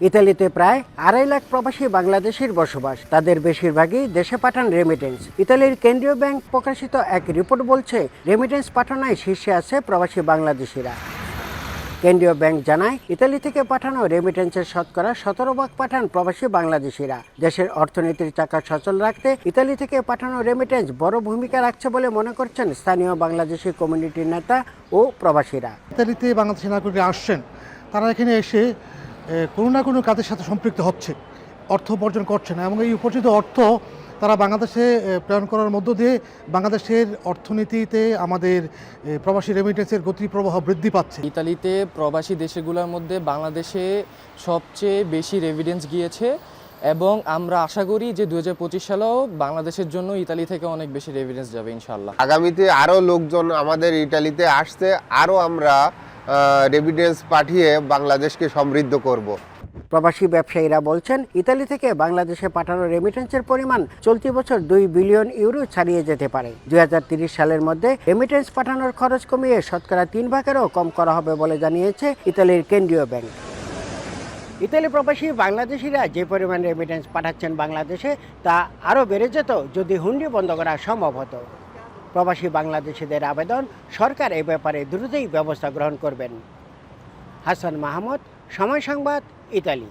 ইতালিতে প্রায় 2.5 লাখ প্রবাসী বাংলাদেশির বসবাস। তাদের বেশিরভাগই দেশে পাঠান রেমিটেন্স। ইতালির কেন্দ্রীয় ব্যাংক প্রকাশিত এক রিপোর্ট বলছে, রেমিটেন্স পাঠানোয় শীর্ষে আছে প্রবাসী বাংলাদেশিরা। কেন্দ্রীয় ব্যাংক জানায়, ইতালি থেকে পাঠানো রেমিটেন্সের শতকরা 17% পাঠান প্রবাসী বাংলাদেশিরা। দেশের অর্থনীতির চাকা সচল রাখতে ইতালি থেকে পাঠানো রেমিটেন্স বড় ভূমিকা রাখছে বলে মনে করছেন স্থানীয় বাংলাদেশি কমিউনিটির নেতা ও প্রবাসীরা। ইতালিতে বাংলাদেশি নাগরিকরা আসছেন, তারা এখানে এসে কোনো না কোনো কাজের সাথে সম্পৃক্ত হচ্ছে, অর্থ উপার্জন করছেন এবং এই উপার্জিত অর্থ তারা বাংলাদেশে প্রেরণ করার মধ্য দিয়ে বাংলাদেশের অর্থনীতিতে আমাদের প্রবাসী রেমিটেন্সের গতি প্রবাহ বৃদ্ধি পাচ্ছে। ইতালিতে প্রবাসী দেশগুলোর মধ্যে বাংলাদেশে সবচেয়ে বেশি রেমিটেন্স গিয়েছে এবং আমরা আশা করি যে 2025 সালেও বাংলাদেশের জন্য ইতালি থেকে অনেক বেশি রেমিটেন্স যাবে ইনশাআল্লাহ। আগামীতে আরও লোকজন আমাদের ইতালিতে আসছে, আরও আমরা রেমিটেন্স পাঠিয়ে বাংলাদেশকে সমৃদ্ধ করব। প্রবাসী ব্যবসায়ীরা বলছেন, ইতালি থেকে বাংলাদেশে পাঠানো রেমিটেন্সের পরিমাণ চলতি বছর 2 বিলিয়ন ইউরো ছাড়িয়ে যেতে পারে। 2030 সালের মধ্যে রেমিটেন্স পাঠানোর খরচ কমিয়ে শতকরা 3 ভাগেরও কম করা হবে বলে জানিয়েছে ইতালির কেন্দ্রীয় ব্যাংক। ইতালি প্রবাসী বাংলাদেশিরা যে পরিমাণ রেমিটেন্স পাঠাচ্ছেন বাংলাদেশে, তা আরও বেড়ে যেত যদি হুন্ডি বন্ধ করা সম্ভব হতো। প্রবাসী বাংলাদেশিদের আবেদন, সরকার এ ব্যাপারে দ্রুতই ব্যবস্থা গ্রহণ করবেন। হাসান মাহমুদ, সময় সংবাদ, ইতালি।